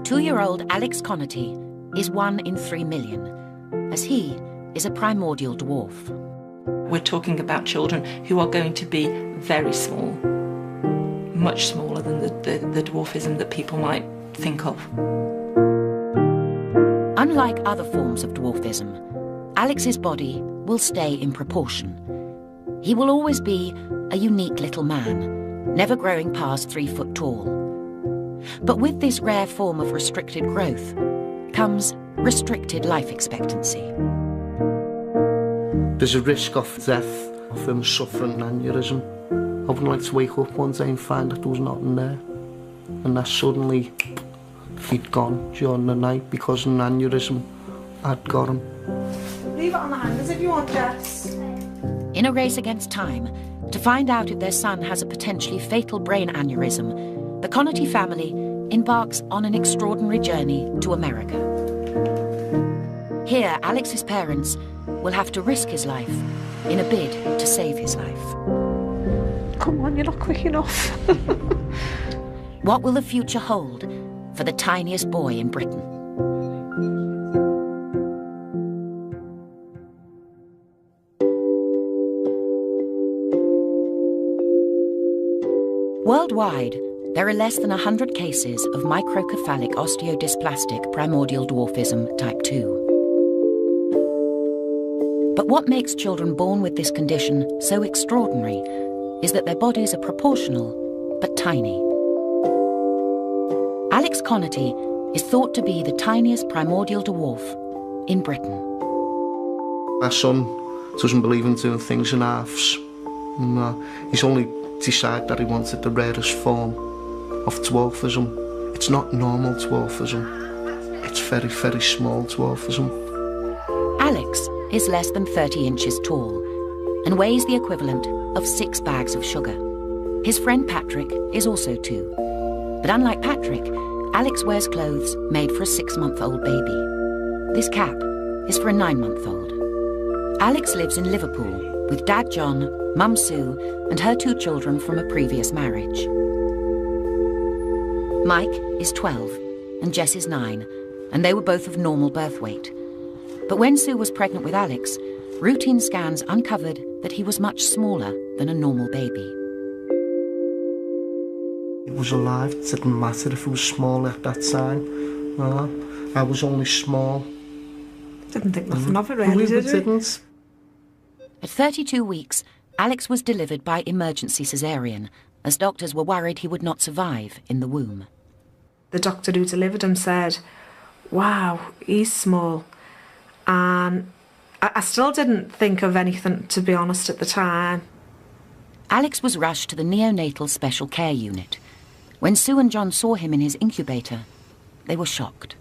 2-year-old Alex Connerty is 1 in 3 million, as he is a primordial dwarf. We're talking about children who are going to be very small, much smaller than the dwarfism that people might think of. Unlike other forms of dwarfism, Alex's body will stay in proportion. He will always be a unique little man, never growing past 3 foot tall. But with this rare form of restricted growth comes restricted life expectancy. There's a risk of death of him suffering an aneurysm. I wouldn't like to wake up one day and find that there was nothing there. And that suddenly he'd gone during the night because an aneurysm had got him. Leave it on the hangers if you want, Jess. In a race against time, to find out if their son has a potentially fatal brain aneurysm, the Connerty family embarks on an extraordinary journey to America. Here, Alex's parents will have to risk his life in a bid to save his life. Come on, you're not quick enough. What will the future hold for the tiniest boy in Britain? Worldwide, there are less than 100 cases of microcephalic osteodysplastic primordial dwarfism type 2. But what makes children born with this condition so extraordinary is that their bodies are proportional but tiny. Alex Connerty is thought to be the tiniest primordial dwarf in Britain. My son doesn't believe in doing things in halves. No, he's only decided that he wanted the rarest form of dwarfism. It's not normal dwarfism. It's very, very small dwarfism. Alex is less than 30 inches tall and weighs the equivalent of 6 bags of sugar. His friend Patrick is also 2. But unlike Patrick, Alex wears clothes made for a 6-month-old baby. This cap is for a 9-month-old. Alex lives in Liverpool with Dad John, Mum Sue, and her 2 children from a previous marriage. Mike is 12 and Jess is 9, and they were both of normal birth weight. But when Sue was pregnant with Alex, routine scans uncovered that he was much smaller than a normal baby. It was alive. It didn't matter if it was small at that time. No, I was only small. Didn't think nothing of it, really, did we? Didn't. At 32 weeks, Alex was delivered by emergency caesarean, as doctors were worried he would not survive in the womb. The doctor who delivered him said, "Wow, he's small." And I still didn't think of anything, to be honest, at the time. Alex was rushed to the neonatal special care unit. When Sue and John saw him in his incubator, they were shocked.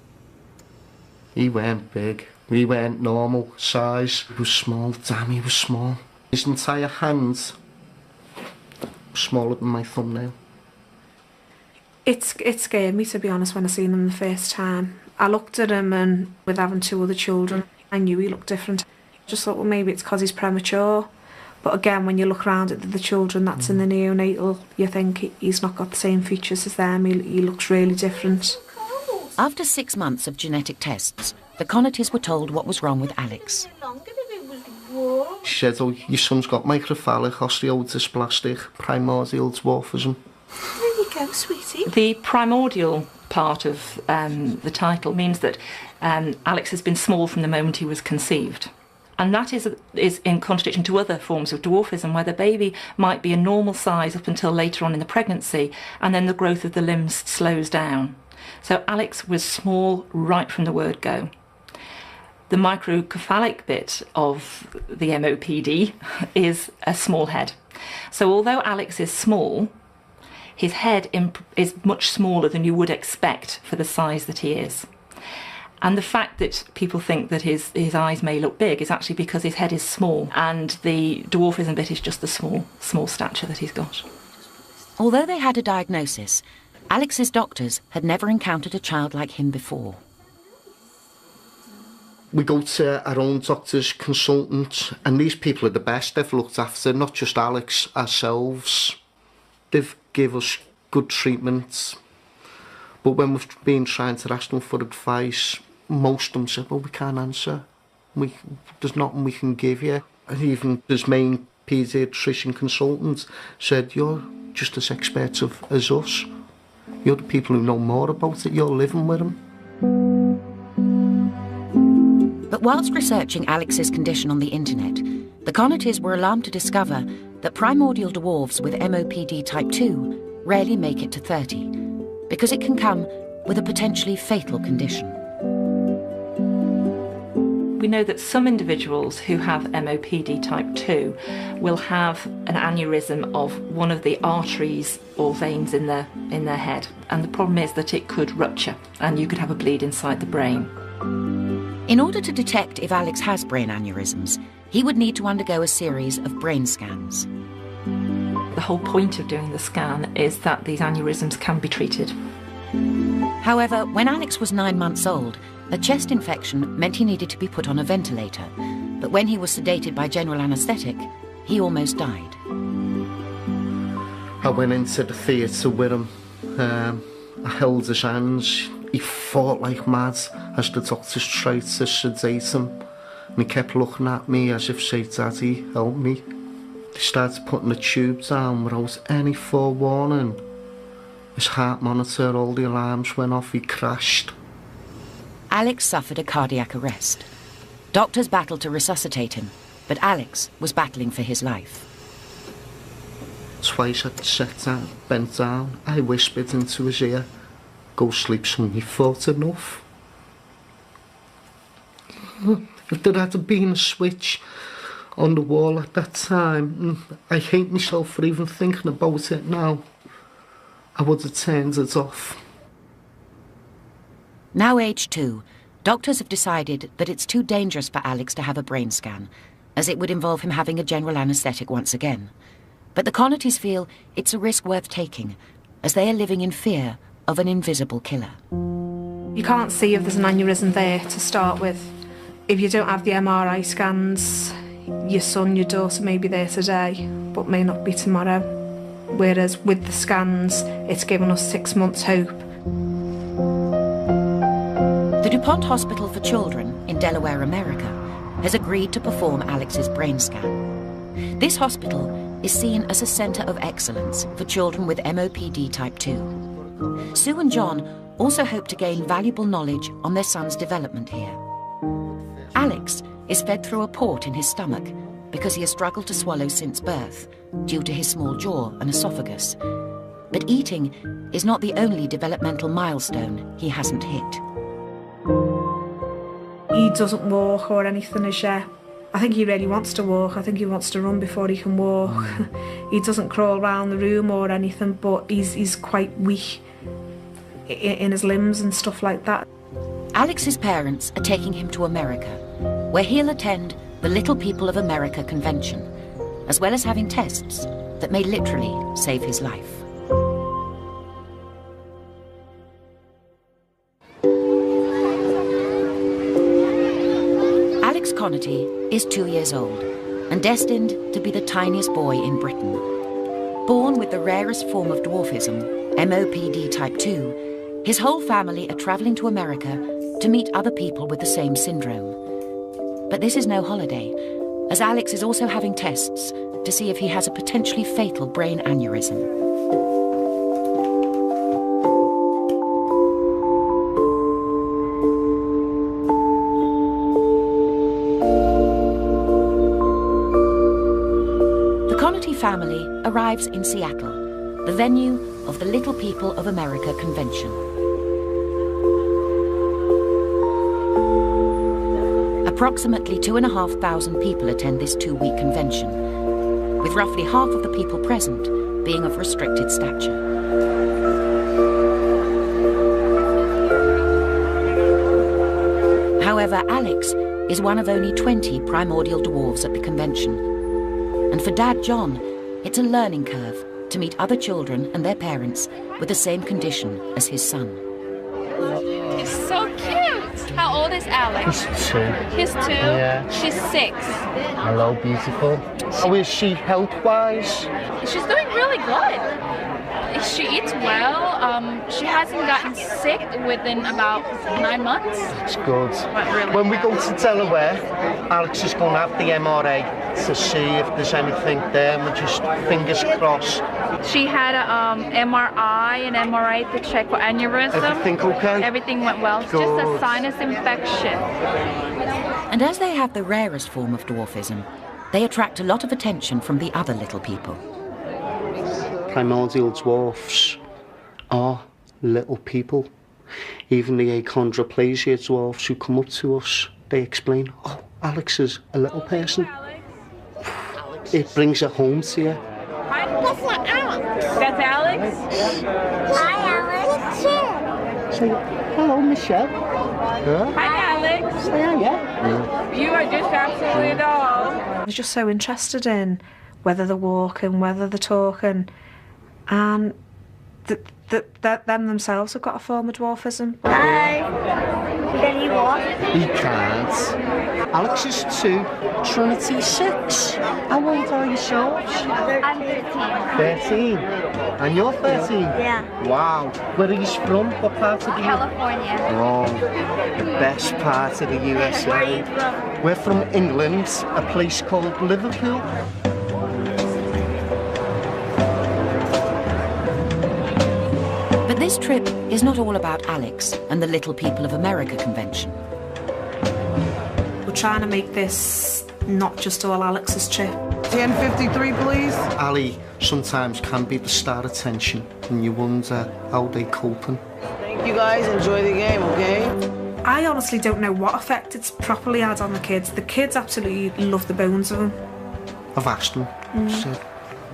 He weren't big. He weren't normal size. He was small. Damn, he was small. His entire hand was smaller than my thumbnail. It scared me, to be honest, when I seen him the first time. I looked at him, and with having 2 other children, I knew he looked different. Just thought, well, maybe it's because he's premature. But again, when you look around at the children that's in the neonatal, you think he's not got the same features as them. He looks really different. After 6 months of genetic tests, the Connertys were told what was wrong with Alex. She said, "Oh, your son's got microcephalic osteodysplastic primordial dwarfism." There you go, sweetie. The primordial part of the title means that Alex has been small from the moment he was conceived. And that is in contradiction to other forms of dwarfism, where the baby might be a normal size up until later on in the pregnancy, and then the growth of the limbs slows down. So Alex was small right from the word go. The microcephalic bit of the MOPD is a small head. So although Alex is small, his head is much smaller than you would expect for the size that he is. And the fact that people think that his eyes may look big is actually because his head is small, and the dwarfism bit is just the small stature that he's got. Although they had a diagnosis, Alex's doctors had never encountered a child like him before. We go to our own doctors, consultants, and these people are the best. They've looked after not just Alex, ourselves. They've given us good treatment. But when we've been trying to ask them for advice, most of them said, well, we can't answer. There's nothing we can give you. And even his main paediatrician consultant said, you're just as experts as us. You're the people who know more about it. You're living with him. But whilst researching Alex's condition on the internet, the Connertys were alarmed to discover that primordial dwarfs with MOPD type 2 rarely make it to 30, because it can come with a potentially fatal condition. We know that some individuals who have MOPD type 2 will have an aneurysm of one of the arteries or veins in their head. And the problem is that it could rupture and you could have a bleed inside the brain. In order to detect if Alex has brain aneurysms, he would need to undergo a series of brain scans. The whole point of doing the scan is that these aneurysms can be treated. However, when Alex was 9 months old, a chest infection meant he needed to be put on a ventilator. But when he was sedated by general anaesthetic, he almost died. I went into the theatre with him. I held his hands. He fought like mad as the doctors tried to sedate him. And he kept looking at me as if, say, Daddy, help me. They started putting the tube down without any forewarning. His heart monitor, all the alarms went off, he crashed. Alex suffered a cardiac arrest. Doctors battled to resuscitate him, but Alex was battling for his life. Twice I sat down, bent down, I whispered into his ear, go sleep son, you thought enough. If there had been a switch on the wall at that time, I hate myself for even thinking about it now. I would have turned it off. Now aged 2, doctors have decided that it's too dangerous for Alex to have a brain scan, as it would involve him having a general anaesthetic once again. But the Connertys feel it's a risk worth taking, as they are living in fear of an invisible killer. You can't see if there's an aneurysm there to start with. If you don't have the MRI scans, your son, your daughter may be there today, but may not be tomorrow. Whereas with the scans, it's given us 6 months' hope. The DuPont Hospital for Children in Delaware, America, has agreed to perform Alex's brain scan. This hospital is seen as a centre of excellence for children with MOPD type 2. Sue and John also hope to gain valuable knowledge on their son's development here. Alex is fed through a port in his stomach because he has struggled to swallow since birth due to his small jaw and esophagus. But eating is not the only developmental milestone he hasn't hit. He doesn't walk or anything as yet. I think he really wants to walk. I think he wants to run before he can walk. He doesn't crawl around the room or anything, but he's quite weak in his limbs and stuff like that. Alex's parents are taking him to America, where he'll attend the Little People of America convention, as well as having tests that may literally save his life. Alex Connerty is 2 years old and destined to be the tiniest boy in Britain. Born with the rarest form of dwarfism, MOPD type 2, his whole family are travelling to America to meet other people with the same syndrome. But this is no holiday, as Alex is also having tests to see if he has a potentially fatal brain aneurysm. The Connerty family arrives in Seattle, the venue of the Little People of America convention. Approximately 2,500 people attend this 2-week convention, with roughly half of the people present being of restricted stature. However, Alex is one of only 20 primordial dwarves at the convention. And for Dad John, it's a learning curve to meet other children and their parents with the same condition as his son. He's so cute! How old is Alex? He's 2. He's 2? Yeah. She's 6. Hello, beautiful. How is she health-wise? She's doing really good. She eats well. She hasn't gotten sick within about 9 months. It's good. Really When we go to Delaware, Alex is going to have the MRA to see if there's anything there. We're just fingers crossed. She had a MRI and MRI to check for aneurysm. Everything okay? Everything went well. It's just a sinus infection. And as they have the rarest form of dwarfism, they attract a lot of attention from the other little people. Primordial dwarfs are little people. Even the achondroplasia dwarfs who come up to us, they explain, oh, Alex is a little person. It brings it home to you. That's not Alex. That's Alex? Hi, Alex. Say, hello, Michelle. Yeah? Hi, Alex. Say, yeah. You are just absolutely a doll. I was just so interested in whether they're walking, whether they're talking, and them themselves have got a form of dwarfism. Hi. Can you walk? He can't. Alex is 2, Trinity 6. How old are yourselves? I'm 13. 13. And you're 13? Yeah. Wow. Where are you from? What part of the California. Oh, the best part of the USA. Where are you from? We're from England, a place called Liverpool. But this trip is not all about Alex and the Little People of America convention. We're trying to make this not just all Alex's trip. 1053, please. Ali sometimes can be the star attention, and you wonder how they're coping. Thank you guys. Enjoy the game, okay? I honestly don't know what effect it's properly had on the kids. The kids absolutely love the bones of them. I've asked them, said,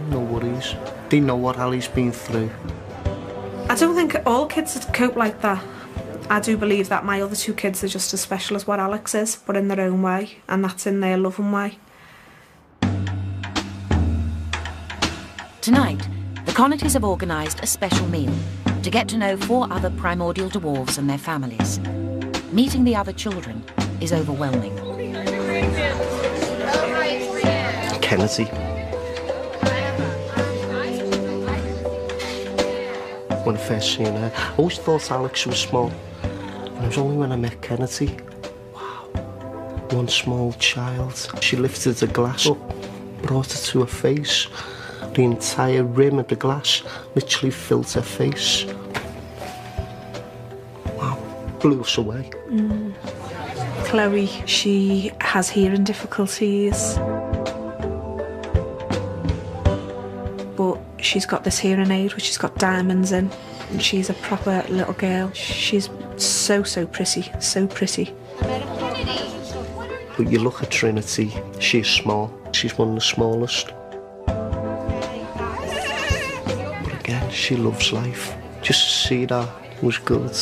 no worries. They know what Ali's been through. I don't think all kids cope like that. I do believe that my other 2 kids are just as special as what Alex is, but in their own way, and that's in their loving way. Tonight, the Connachtys have organised a special meal to get to know 4 other primordial dwarves and their families. Meeting the other children is overwhelming. Kennedy. When I first seen her, I always thought Alex was small. And it was only when I met Kennedy. Wow. One small child. She lifted the glass up, brought it to her face. The entire rim of the glass literally filled her face. Wow. Blew us away. Chloe, she has hearing difficulties. But she's got this hearing aid which has got diamonds in, and she's a proper little girl. She's so pretty, so pretty. But you look at Trinity, she's small. She's one of the smallest. But again, she loves life. Just to see that was good.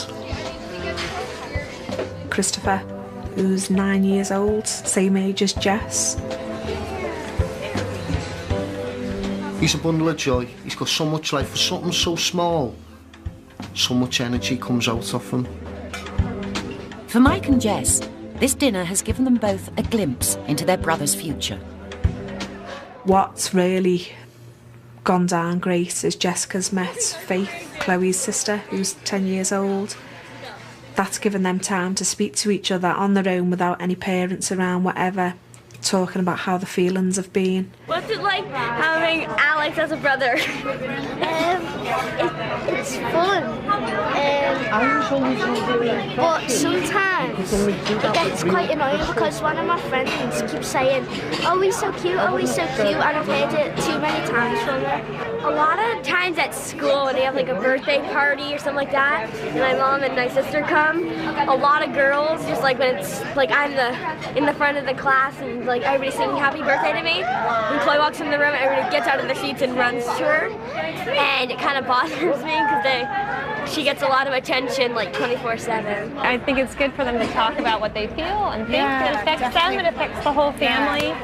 Christopher, who's 9 years old, same age as Jess. He's a bundle of joy. He's got so much life for something so small. So much energy comes out of him. For Mike and Jess, this dinner has given them both a glimpse into their brother's future. What's really gone down great is Jessica's met Faith, Chloe's sister, who's 10 years old. That's given them time to speak to each other on their own without any parents around, whatever, talking about how the feelings have been. What's it like having Alex as a brother? It's fun. But sometimes it gets quite annoying because one of my friends keeps saying, oh, he's so cute, and I've heard it too many times from her. A lot of times at school when they have like a birthday party or something like that, and my mom and my sister come, a lot of girls, just like when it's like I'm in the front of the class and like everybody's singing happy birthday to me, when Chloe walks in the room, everybody gets out of their seats and runs to her, and it kind of bothers me because she gets a lot of attention like 24/7. I think it's good for them to talk about what they feel and think. It affects them, it affects the whole family.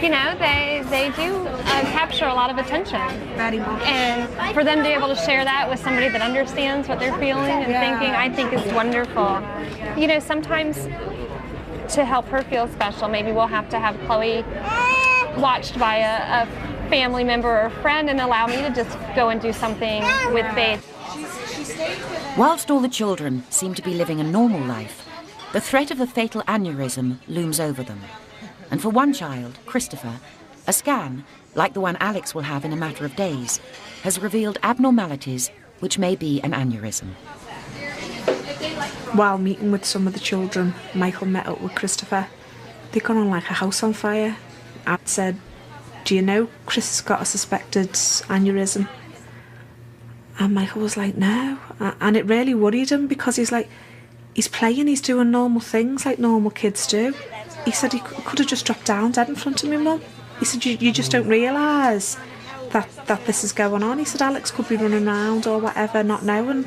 You know, they do capture a lot of attention. Very much. And for them to be able to share that with somebody that understands what they're feeling and thinking, I think is wonderful. You know, sometimes to help her feel special, maybe we'll have to have Chloe watched by a family member or friend and allow me to just go and do something with Faith. Whilst all the children seem to be living a normal life, the threat of a fatal aneurysm looms over them. And for one child, Christopher, a scan, like the one Alex will have in a matter of days, has revealed abnormalities which may be an aneurysm. While meeting with some of the children, Michael met up with Christopher. They'd gone on like a house on fire. I said, "Do you know Chris has got a suspected aneurysm?" And Michael was like, "No." And it really worried him because he's like, he's playing, he's doing normal things like normal kids do. He said he could have just dropped down dead in front of me, Mum. He said, you just don't realise that this is going on. He said Alex could be running around or whatever, not knowing.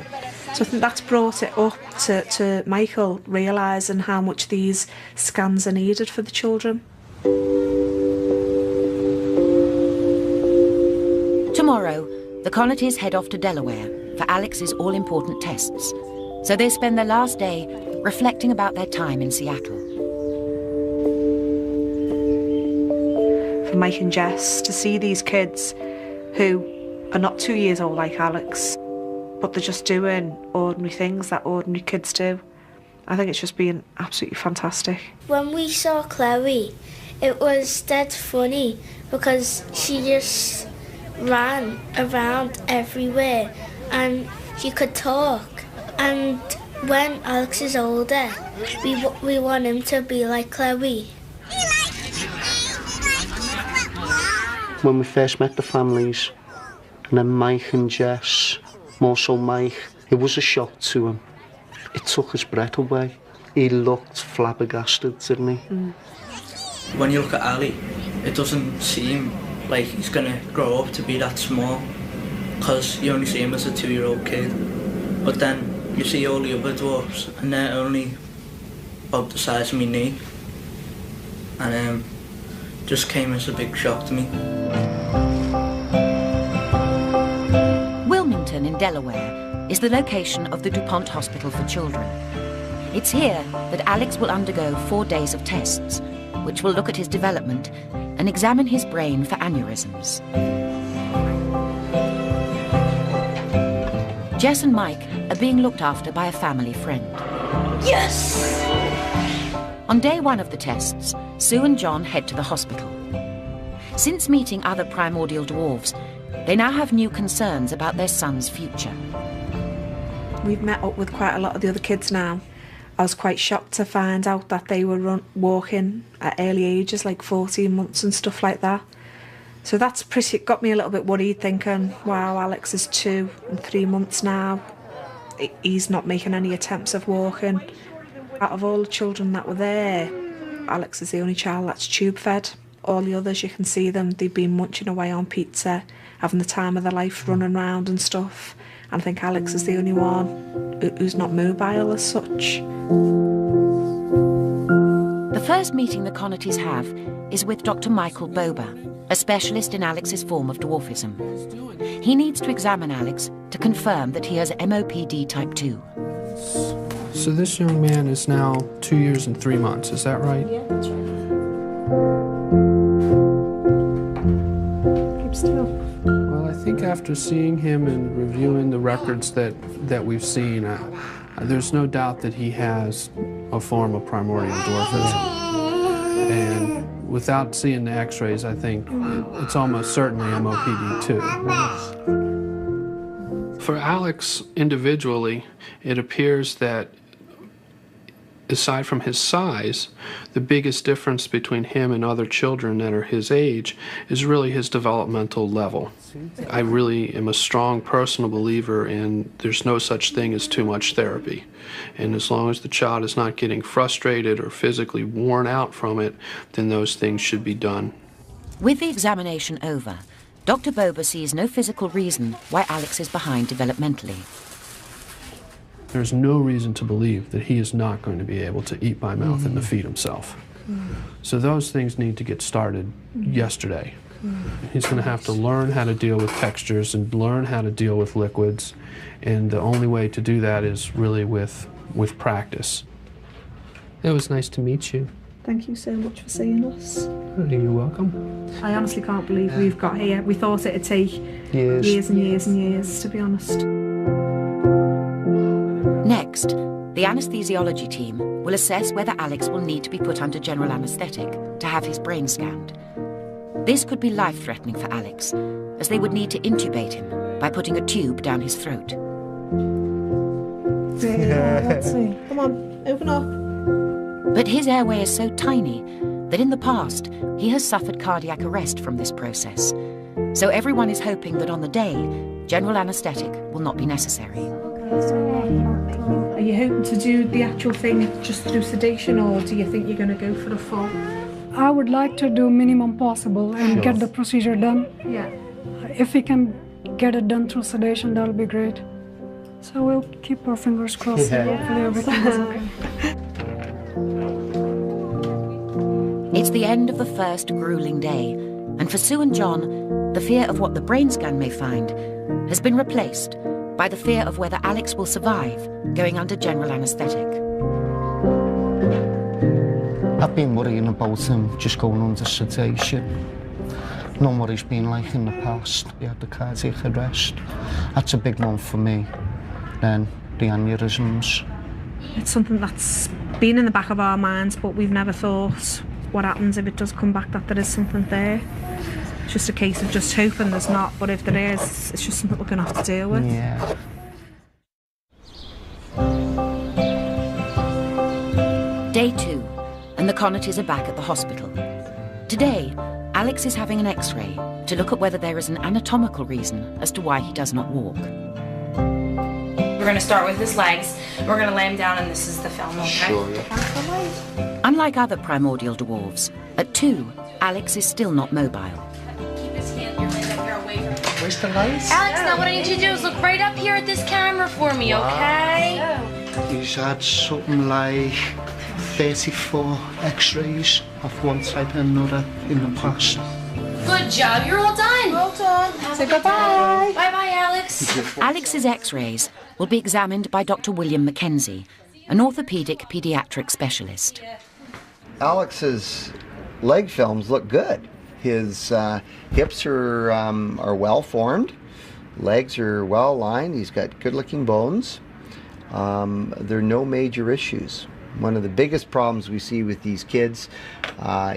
So I think that's brought it up to Michael realising how much these scans are needed for the children. Tomorrow, the Connatys head off to Delaware for Alex's all-important tests. So they spend their last day reflecting about their time in Seattle. For Mike and Jess to see these kids who are not 2 years old like Alex, but they're just doing ordinary things that ordinary kids do. I think it's just been absolutely fantastic. When we saw Chloe, it was dead funny because she just ran around everywhere and she could talk. And when Alex is older, we want him to be like Chloe. When we first met the families, and then Mike and Jess, more so Mike, it was a shock to him. It took his breath away. He looked flabbergasted, didn't he? Mm. When you look at Ali, it doesn't seem like he's going to grow up to be that small, because you only see him as a 2-year-old kid. But then you see all the other dwarfs, and they're only about the size of my knee. And just came as a big shock to me. Wilmington in Delaware is the location of the DuPont Hospital for Children. It's here that Alex will undergo 4 days of tests, which will look at his development and examine his brain for aneurysms. Jess and Mike are being looked after by a family friend. Yes! On day 1 of the tests, Sue and John head to the hospital. Since meeting other primordial dwarves, they now have new concerns about their son's future. We've met up with quite a lot of the other kids now. I was quite shocked to find out that they were walking at early ages, like 14 months and stuff like that. So that's got me a little bit worried, thinking, wow, Alex is 2 and 3 months now. He's not making any attempts of walking. Out of all the children that were there, Alex is the only child that's tube fed. All the others, you can see them, they've been munching away on pizza, having the time of their life, running around and stuff. And I think Alex is the only one who's not mobile as such. The first meeting the Connatys have is with Dr. Michael Bober, a specialist in Alex's form of dwarfism. He needs to examine Alex to confirm that he has MOPD type 2. So this young man is now 2 years and 3 months, is that right? Yeah, that's right. Keep still. Well, I think after seeing him and reviewing the records that we've seen, there's no doubt that he has a form of primordial dwarfism. And without seeing the x-rays, I think it's almost certainly MOPD2. For Alex individually, it appears that aside from his size, the biggest difference between him and other children that are his age is really his developmental level. I really am a strong personal believer in there's no such thing as too much therapy. And as long as the child is not getting frustrated or physically worn out from it, then those things should be done. With the examination over, Dr. Bober sees no physical reason why Alex is behind developmentally. There's no reason to believe that he is not going to be able to eat by mouth and to feed himself. So those things need to get started yesterday. He's going to have to learn how to deal with textures and learn how to deal with liquids, and the only way to do that is really with practice. It was nice to meet you. Thank you so much for seeing us. You're welcome. I honestly can't believe we've got here. We thought it'd take years and years and years, to be honest. Next, the anaesthesiology team will assess whether Alex will need to be put under general anaesthetic to have his brain scanned. This could be life-threatening for Alex, as they would need to intubate him by putting a tube down his throat. Let's see. Come on, open up. But his airway is so tiny that in the past he has suffered cardiac arrest from this process. So everyone is hoping that on the day, general anaesthetic will not be necessary. Are you hoping to do the actual thing just through sedation, or do you think you're going to go for the full? I would like to do minimum possible and get the procedure done. Yeah. If we can get it done through sedation, that'll be great. So we'll keep our fingers crossed. Hopefully everything is okay. It's the end of the first grueling day, and for Sue and John, the fear of what the brain scan may find has been replaced by the fear of whether Alex will survive going under general anaesthetic. I've been worrying about him just going under sedation. Knowing what he's been like in the past. He had the cardiac arrest. That's a big one for me. Then the aneurysms. It's something that's been in the back of our minds, but we've never thought what happens if it does come back, that there is something there. It's just a case of just hoping there's not, but if there is, it's just something we're going to have to deal with. Yeah. Day 2, and the Connatys are back at the hospital. Today, Alex is having an X-ray to look at whether there is an anatomical reason as to why he does not walk. We're going to start with his legs. We're going to lay him down, and this is the film, okay? Sure, yeah. Unlike other primordial dwarves, at 2, Alex is still not mobile. Keep his hand, you're laying up here away from him. Where's the lights? Alex, now what I need you to do is look right up here at this camera for me, okay? He's had something like 34 X-rays of one type and another in the past. Good job, you're all done. Well done. Say bye-bye. Bye-bye, Alex. Alex's X-rays will be examined by Dr. William Mackenzie, an orthopaedic paediatric specialist. Alex's leg films look good. His hips are well formed, legs are well aligned, he's got good looking bones. There are no major issues. One of the biggest problems we see with these kids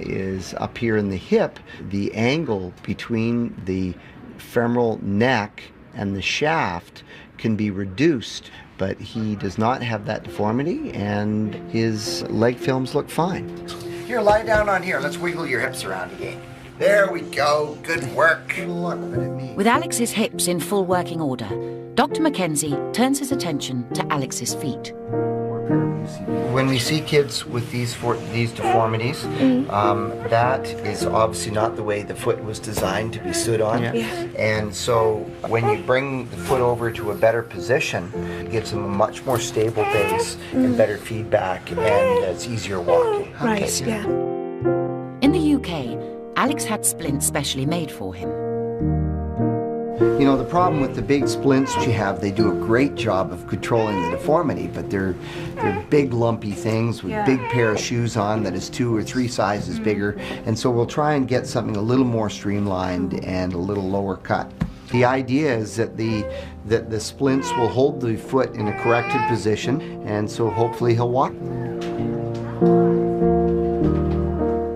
is up here in the hip. The angle between the femoral neck and the shaft can be reduced, but he does not have that deformity and his leg films look fine. Here, lie down on here. Let's wiggle your hips around again. There we go. Good work. With Alex's hips in full working order, Dr. Mackenzie turns his attention to Alex's feet. When we see kids with these deformities, that is obviously not the way the foot was designed to be stood on. Yeah. And so when you bring the foot over to a better position, it gives them a much more stable base and better feedback, and it's easier walking. Right, Okay. yeah. In the UK, Alex had splints specially made for him. You know, the problem with the big splints you have, they do a great job of controlling the deformity, but they're big lumpy things with big pair of shoes on that is 2 or 3 sizes bigger, and so we'll try and get something a little more streamlined and a little lower cut. The idea is that the splints will hold the foot in a corrected position, and so hopefully he'll walk.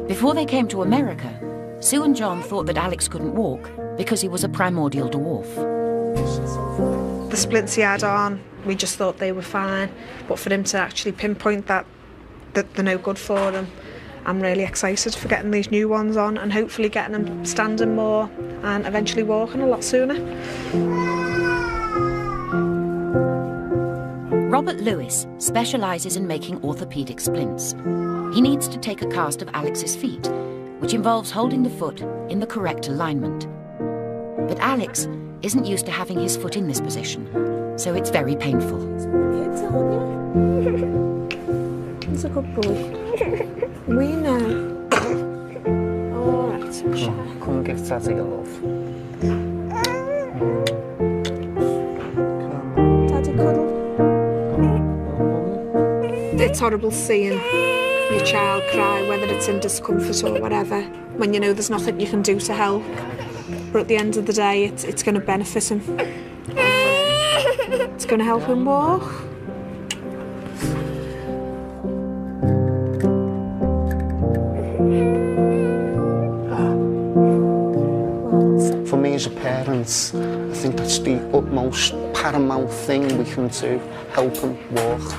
Before they came to America, Sue and John thought that Alex couldn't walk because he was a primordial dwarf. The splints he had on, we just thought they were fine, but for him to actually pinpoint that they're no good for him, I'm really excited for getting these new ones on and hopefully getting him standing more and eventually walking a lot sooner. Robert Lewis specialises in making orthopaedic splints. He needs to take a cast of Alex's feet, which involves holding the foot in the correct alignment. But Alex isn't used to having his foot in this position, so it's very painful. He's a good boy. We know. All right. Come and give Daddy a love. Daddy cuddle. It's horrible seeing your child cry, whether it's in discomfort or whatever, when you know there's nothing you can do to help. But at the end of the day, it's going to benefit him. It's going to help him walk. For me as a parent, I think that's the utmost paramount thing we can do, help him walk.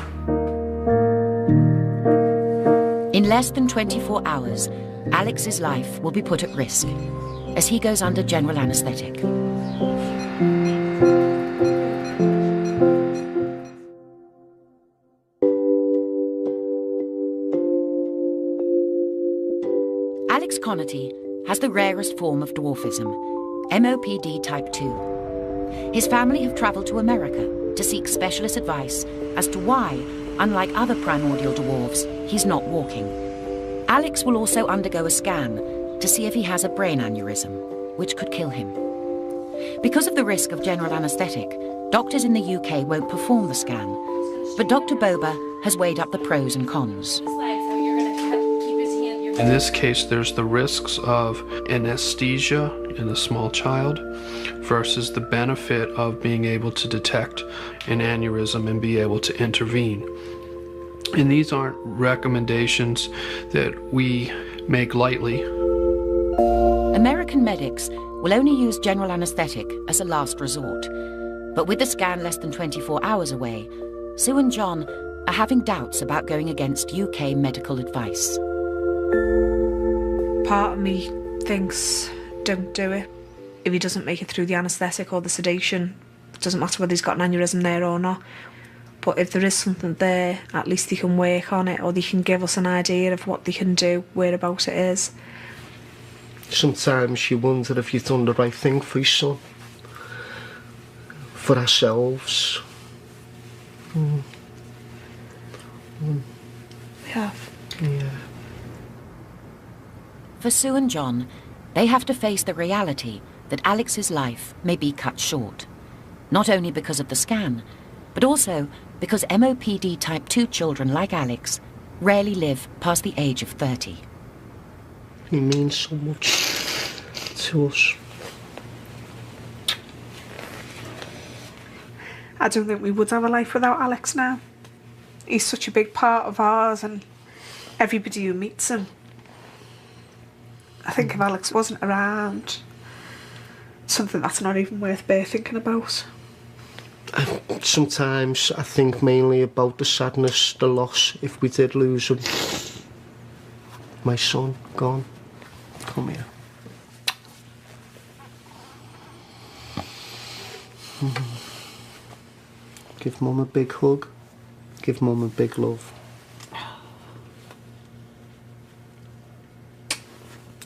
In less than 24 hours, Alex's life will be put at risk as he goes under general anaesthetic. Alex Connerty has the rarest form of dwarfism, MOPD type 2. His family have travelled to America to seek specialist advice as to why, unlike other primordial dwarves, he's not walking. Alex will also undergo a scan to see if he has a brain aneurysm, which could kill him. Because of the risk of general anaesthetic, doctors in the UK won't perform the scan, but Dr. Boba has weighed up the pros and cons. In this case, there's the risks of anesthesia in a small child versus the benefit of being able to detect an aneurysm and be able to intervene. And these aren't recommendations that we make lightly. American medics will only use general anaesthetic as a last resort. But with the scan less than 24 hours away, Sue and John are having doubts about going against UK medical advice. Part of me thinks, don't do it. If he doesn't make it through the anaesthetic or the sedation, it doesn't matter whether he's got an aneurysm there or not. But if there is something there, at least they can work on it, or they can give us an idea of what they can do, whereabouts it is. Sometimes you wonder if you've done the right thing for your son. For ourselves. We have. Yeah. For Sue and John, they have to face the reality that Alex's life may be cut short. Not only because of the scan, but also because MOPD type 2 children like Alex rarely live past the age of 30. He means so much to us. I don't think we would have a life without Alex now. He's such a big part of ours, and everybody who meets him. I think if Alex wasn't around, something that's not even worth thinking about. Sometimes I think mainly about the sadness, the loss, if we did lose him. My son, gone. Come here. Give Mum a big hug. Give Mum a big love.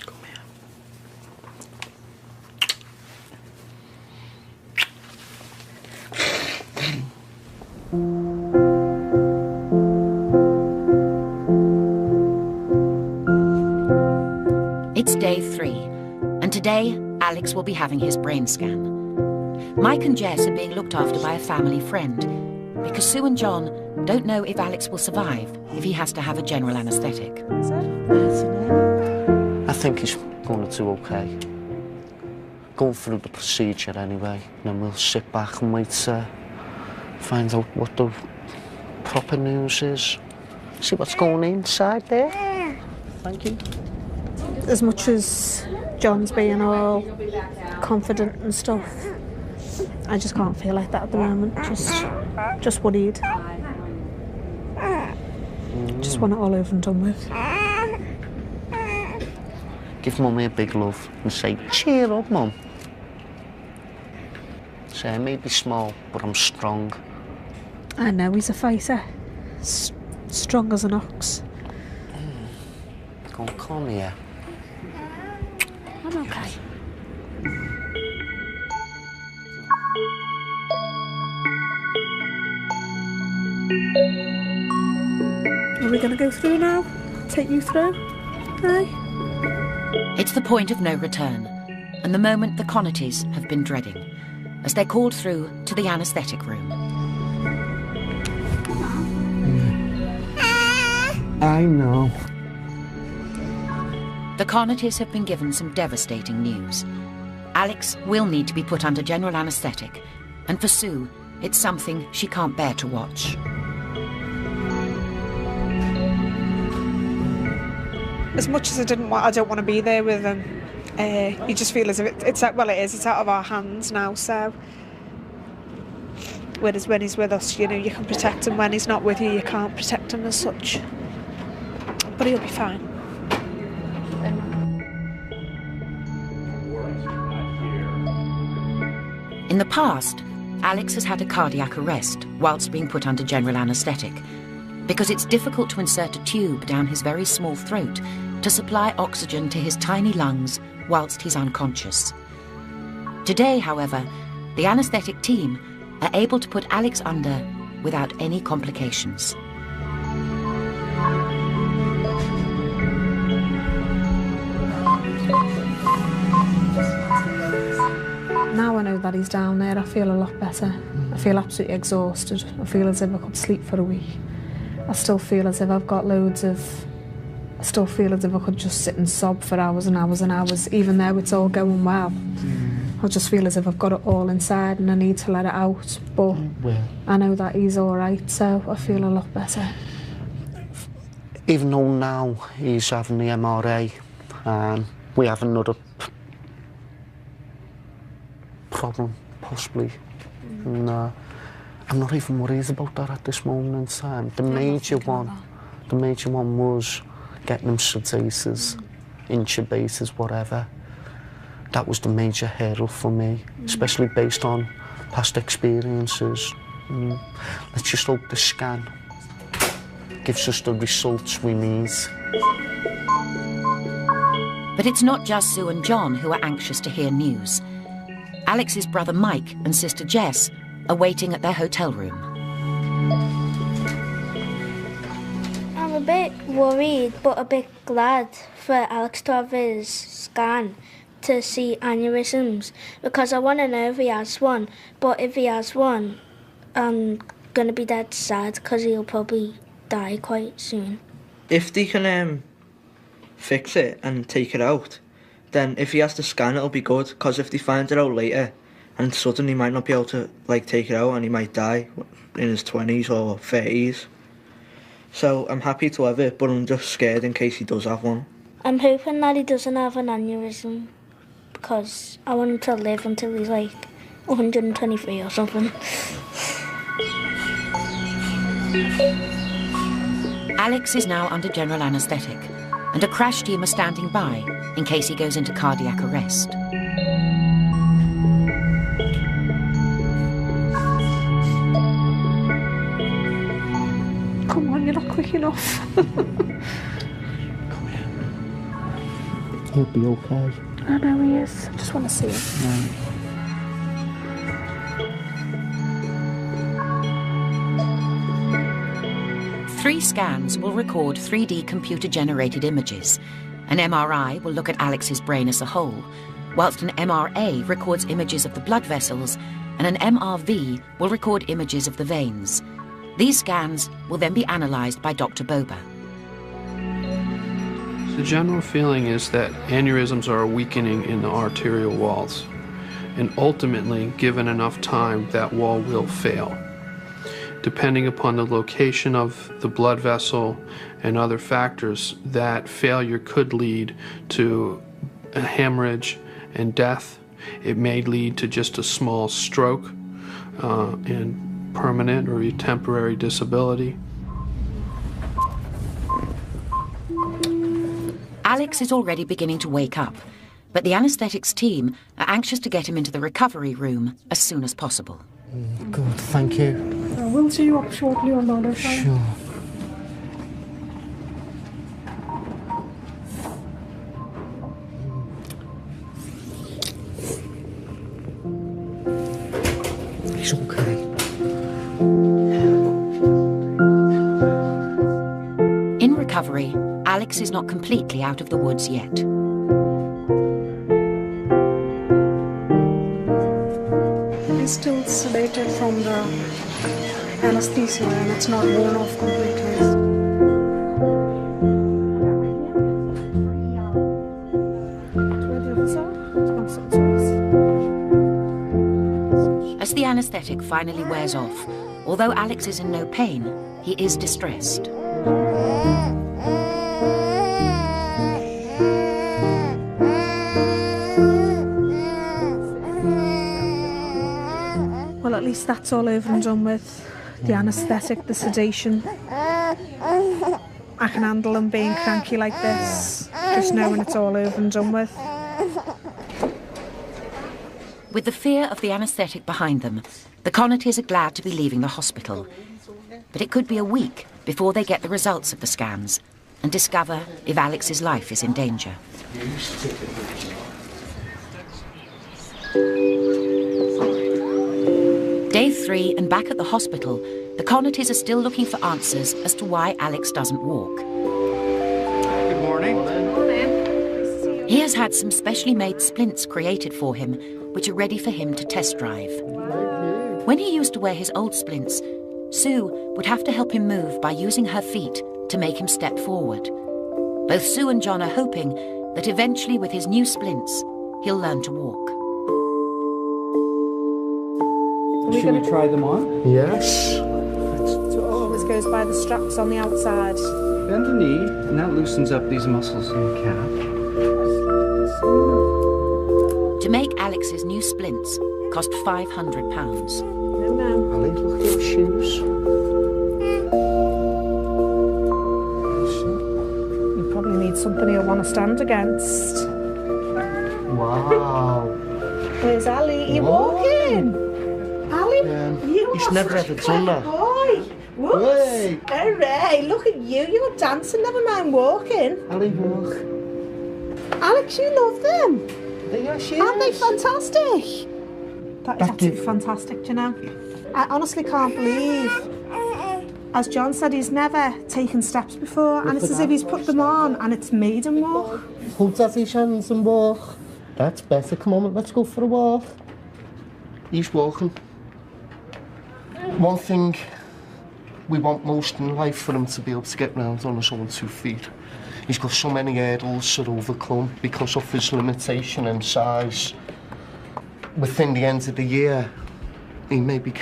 Come here. It's day 3, and today Alex will be having his brain scan. Mike and Jess are being looked after by a family friend because Sue and John don't know if Alex will survive if he has to have a general anaesthetic. I think he's going to do okay. Going through the procedure anyway, and then we'll sit back and wait to find out what the proper news is. See what's going inside there. Thank you. As much as John's being all confident and stuff, I just can't feel like that at the moment. Just worried. Just want it all over and done with. Give Mummy a big love and say, cheer up, Mum. Say, I may be small, but I'm strong. I know he's a fighter. Strong as an ox. Go on, come here. I'm okay. Are we going to go through now? Take you through? Aye. It's the point of no return, and the moment the Connertys have been dreading, as they're called through to the anaesthetic room. I know. The Carnaties have been given some devastating news. Alex will need to be put under general anaesthetic, and for Sue, it's something she can't bear to watch. As much as I don't want to be there with him. You just feel as if it's out of our hands now. So when he's with us, you know, you can protect him. When he's not with you, you can't protect him as such. But he'll be fine. In the past, Alex has had a cardiac arrest whilst being put under general anaesthetic, because it's difficult to insert a tube down his very small throat to supply oxygen to his tiny lungs whilst he's unconscious. Today, however, the anaesthetic team are able to put Alex under without any complications. Now I know that he's down there, I feel a lot better. I feel absolutely exhausted. I feel as if I could sleep for a week. I still feel as if I've got I still feel as if I could just sit and sob for hours and hours and hours, even though it's all going well. I just feel as if I've got it all inside and I need to let it out. But I know that he's all right, so I feel a lot better. Even though now he's having the MRA, we have another problem, possibly. And, I'm not even worried about that at this moment in time. The major one was getting him sedated, intubated, whatever. That was the major hurdle for me, especially based on past experiences. Let's just hope the scan gives us the results we need. But it's not just Sue and John who are anxious to hear news. Alex's brother Mike and sister Jess are waiting at their hotel room. I'm a bit worried, but a bit glad for Alex to have his scan to see aneurysms, because I want to know if he has one. But if he has one, I'm going to be dead sad, because he'll probably die quite soon. If they can fix it and take it out, then if he has to scan, it'll be good, because if they find it out later and suddenly he might not be able to take it out and he might die in his 20s or 30s. So I'm happy to have it, but I'm just scared in case he does have one. I'm hoping that he doesn't have an aneurysm, because I want him to live until he's 123 or something. Alex is now under general anaesthetic, and a crash team are standing by in case he goes into cardiac arrest. Come on, you're not quick enough. Come here. He'll be okay. I know he is. I just want to see him. Yeah. Three scans will record 3D computer-generated images. An MRI will look at Alex's brain as a whole, whilst an MRA records images of the blood vessels, and an MRV will record images of the veins. These scans will then be analysed by Dr. Bober. The general feeling is that aneurysms are weakening in the arterial walls, and ultimately, given enough time, that wall will fail. Depending upon the location of the blood vessel and other factors, that failure could lead to a hemorrhage and death. It may lead to just a small stroke and permanent or temporary disability. Alex is already beginning to wake up, but the anaesthetics team are anxious to get him into the recovery room as soon as possible. Good, thank you. We'll see you up shortly on the other side. Sure. He's okay. In recovery, Alex is not completely out of the woods yet. He's still sedated from the anesthesia and it's not worn off completely. As the anaesthetic finally wears off, although Alex is in no pain, he is distressed. Well, at least that's all over and done with. The anaesthetic, the sedation. I can handle him being cranky like this, just knowing it's all over and done with. With the fear of the anaesthetic behind them, the Connatys are glad to be leaving the hospital. But it could be a week before they get the results of the scans and discover if Alex's life is in danger. Day 3 and back at the hospital, the Connatys are still looking for answers as to why Alex doesn't walk. Good morning. He has had some specially made splints created for him, which are ready for him to test drive. When he used to wear his old splints, Sue would have to help him move by using her feet to make him step forward. Both Sue and John are hoping that eventually with his new splints, he'll learn to walk. Should we try them on? Yes. So it always goes by the straps on the outside. Bend the knee, and that loosens up these muscles in the calf. To make Alex's new splints cost £500. No. Ali, look at your shoes. You probably need something you'll want to stand against. Wow. Where's Ali? You're walking. Ali, He's never ever done that. Boy. Whoops. Hey. Hooray, look at you. You're dancing, never mind walking. Ali, walk. Alex, you love them. They are shoes. Aren't they fantastic? That is absolutely fantastic, you know. I honestly can't believe, as John said, he's never taken steps before, and it's as if he's put them on and it's made him walk. Hold Daddy's hands and walk. That's better. Come on, let's go for a walk. He's walking. One thing we want most in life for him to be able to get round on his own 2 feet. He's got so many hurdles to overcome because of his limitation in size. Within the end of the year, he may be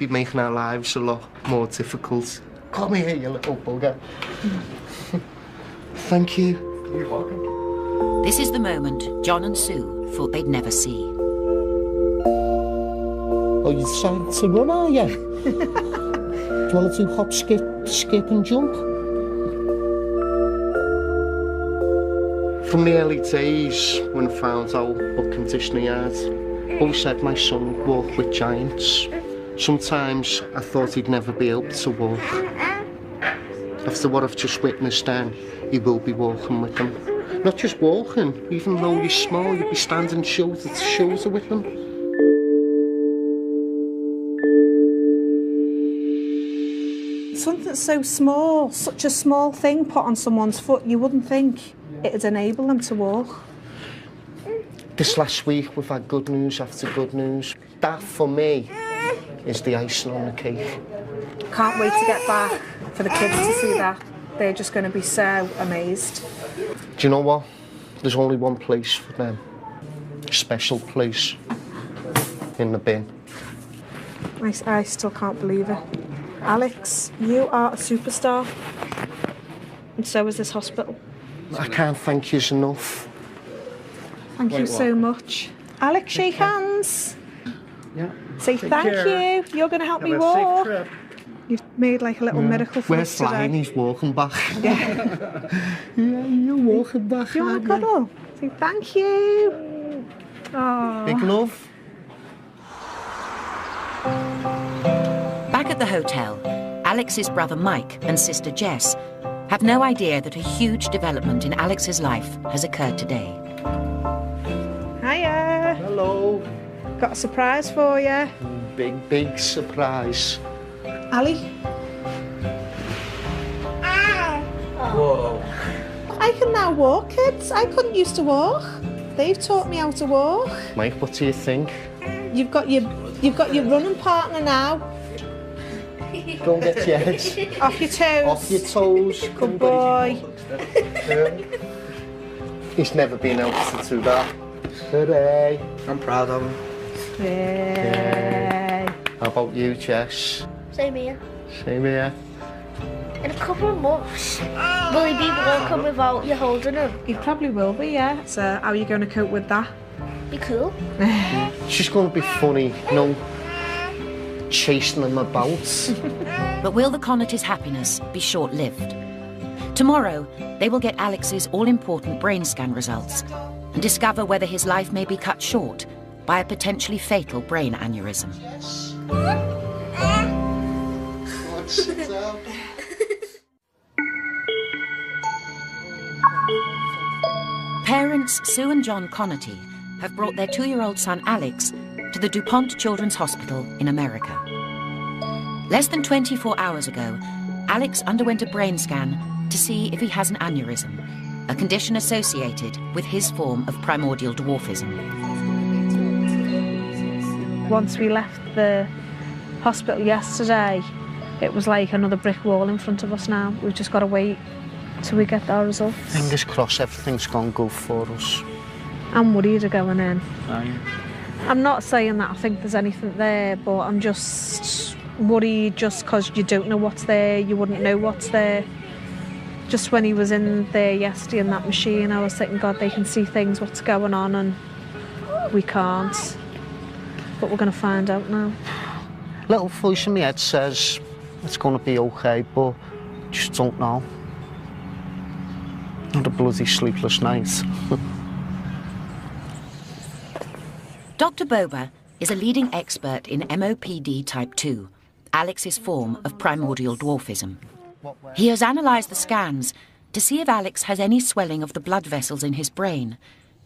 making our lives a lot more difficult. Come here, you little bugger. Thank you. You're welcome. This is the moment John and Sue thought they'd never see. Oh, you decided to run, are you? Do you want to do hop, skip and jump? From the early days, when I found out what condition he had, I always said my son would walk with giants. Sometimes I thought he'd never be able to walk. After what I've just witnessed then, he will be walking with them. Not just walking, even though he's small, you'll be standing shoulder to shoulder with him. Something so small, such a small thing put on someone's foot, you wouldn't think it'd enable them to walk. This last week we've had good news after good news. That for me is the icing on the cake. Can't wait to get back for the kids to see that. They're just going to be so amazed. Do you know what? There's only one place for them. A special place. In the bin. I still can't believe it. Alex, you are a superstar. And so is this hospital. I can't thank you enough. Thank you so much. Alex, shake hands. Yeah. Say thank you. You're going to help me walk. You've made like a little miracle for us today. We're flying, he's walking back. Yeah. Yeah, you're walking back. You want a cuddle? Say thank you. Oh. Big love. Back at the hotel, Alex's brother Mike and sister Jess have no idea that a huge development in Alex's life has occurred today. Hiya. Hello. Got a surprise for you. Big surprise. Ali. Whoa. I can now walk, kids. I couldn't used to walk. They've taught me how to walk. Mike, what do you think? You've got your running partner now. Don't get your heads. Off your toes. Off your toes. Good boy. He's never been able to do that. Hooray. I'm proud of him. Yay. How about you, Jess? Same here. Same here. In a couple of months, will he be walking without you holding him? He probably will be, yeah. So how are you going to cope with that? Be cool. It's just going to be funny, you know, chasing him about. But will the Connaughty's happiness be short-lived? Tomorrow, they will get Alex's all-important brain scan results and discover whether his life may be cut short by a potentially fatal brain aneurysm. Parents Sue and John Connaughty have brought their 2-year-old son Alex to the DuPont Children's Hospital in America. Less than 24 hours ago, Alex underwent a brain scan to see if he has an aneurysm, a condition associated with his form of primordial dwarfism. Once we left the hospital yesterday, it was like another brick wall in front of us now. We've just got to wait till we get our results. Fingers crossed everything's gone good for us. I'm worried of going in. Are you? I'm not saying that I think there's anything there, but I'm just worried just because you don't know what's there, you wouldn't know what's there. Just when he was in there yesterday in that machine, I was thinking, God, they can see things, what's going on, and we can't. But we're going to find out now. Little voice in my head says it's going to be okay, but just don't know. Not a bloody sleepless night. Dr. Bober is a leading expert in MOPD type 2, Alex's form of primordial dwarfism. He has analysed the scans to see if Alex has any swelling of the blood vessels in his brain,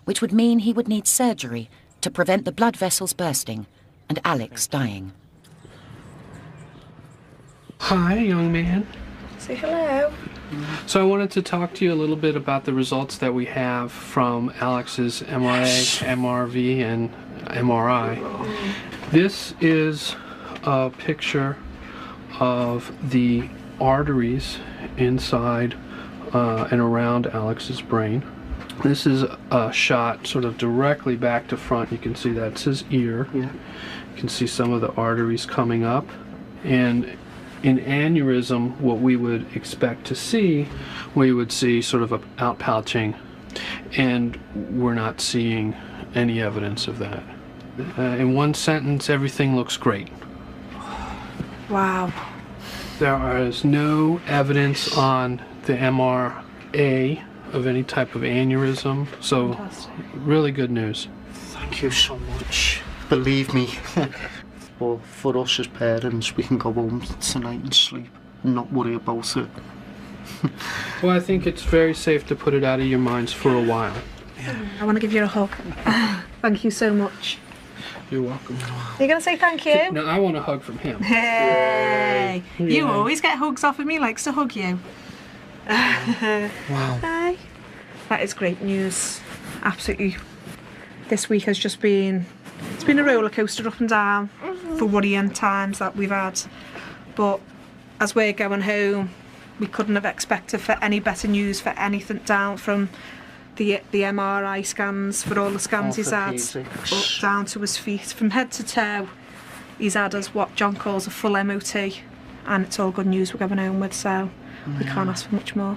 which would mean he would need surgery to prevent the blood vessels bursting and Alex dying. Hi, young man. Say hello. So I wanted to talk to you a little bit about the results that we have from Alex's MRA, MRV, and MRI. This is a picture of the arteries inside and around Alex's brain. This is a shot sort of directly back to front. You can see that's his ear. Yeah. You can see some of the arteries coming up. And in aneurysm, what we would expect to see, we would see sort of an outpouching, and we're not seeing any evidence of that. In one sentence, everything looks great. Wow. There is no evidence on the MRA of any type of aneurysm, so fantastic. Really good news. Thank you so much. Believe me. Well, for us as parents, we can go home tonight and sleep and not worry about it. Well, I think it's very safe to put it out of your minds for a while. Yeah. I want to give you a hug. Thank you so much. You're welcome. You're going to say thank you? No, I want a hug from him. Hey! Yeah. You always get hugs off of me, likes to hug you. Wow. Hi. That is great news. Absolutely. This week has just been... It's been a roller coaster up and down for worrying times that we've had. But as we're going home, we couldn't have expected for any better news for anything down from the MRI scans, for all the scans he's had, up down to his feet. From head to toe, he's had us what John calls a full MOT, and it's all good news we're going home with, so we can't ask for much more.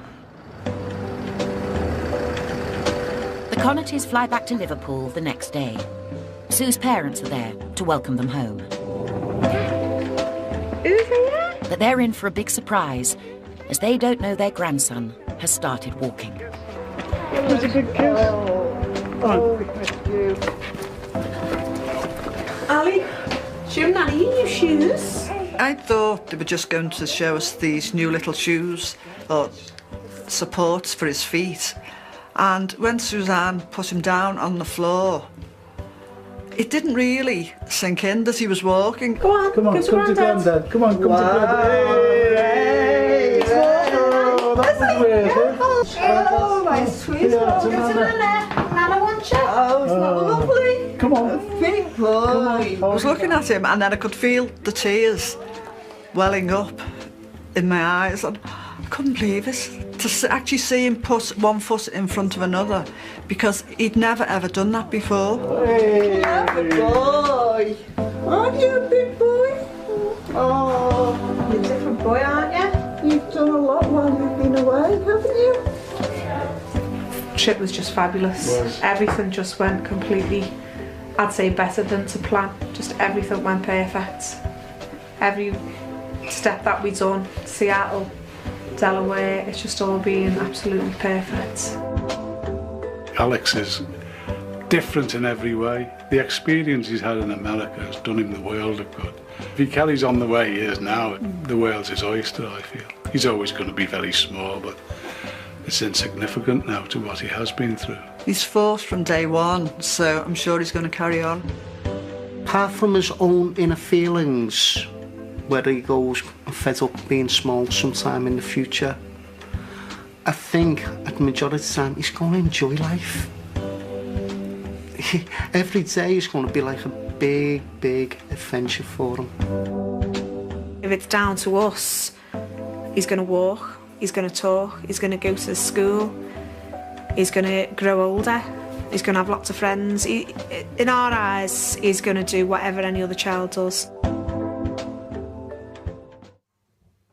The Connaughtys fly back to Liverpool the next day. Sue's parents are there to welcome them home. Who's here? But they're in for a big surprise, as they don't know their grandson has started walking. Who's a good kid? Oh, thank you. Ali, shoe nanny, new shoes. I thought they were just going to show us these new little shoes or supports for his feet. And when Suzanne put him down on the floor, it didn't really sink in that he was walking. Go on, come to Grandad. Come on, come to Grandad. Hey! Oh, that was weird. Oh, my sweet girl. Go to Nana. Nana wants you. Oh, isn't that lovely? Come on. Big boy. I was looking at him and then I could feel the tears welling up in my eyes. And I couldn't believe it. To actually see him put one foot in front of another, because he'd never ever done that before. Hey. Clever boy. boy. Aren't you a big boy? Oh, You're a different boy, aren't you? You've done a lot while you've been away, haven't you? Trip was just fabulous. Everything just went completely, I'd say, better than to plan. Just everything went perfect. Every step that we done, Seattle, Delaware, it's just all been absolutely perfect. Alex is different in every way. The experience he's had in America has done him the world of good. If he carries on the way he is now, the world's his oyster, I feel. He's always going to be very small, but it's insignificant now to what he has been through. He's fought from day one, so I'm sure he's going to carry on. Apart from his own inner feelings, where he goes fed up being small sometime in the future, I think at the majority of the time he's going to enjoy life. Every day is going to be like a big, big adventure for him. If it's down to us, he's going to walk, he's going to talk, he's going to go to school, he's going to grow older, he's going to have lots of friends. In our eyes, he's going to do whatever any other child does.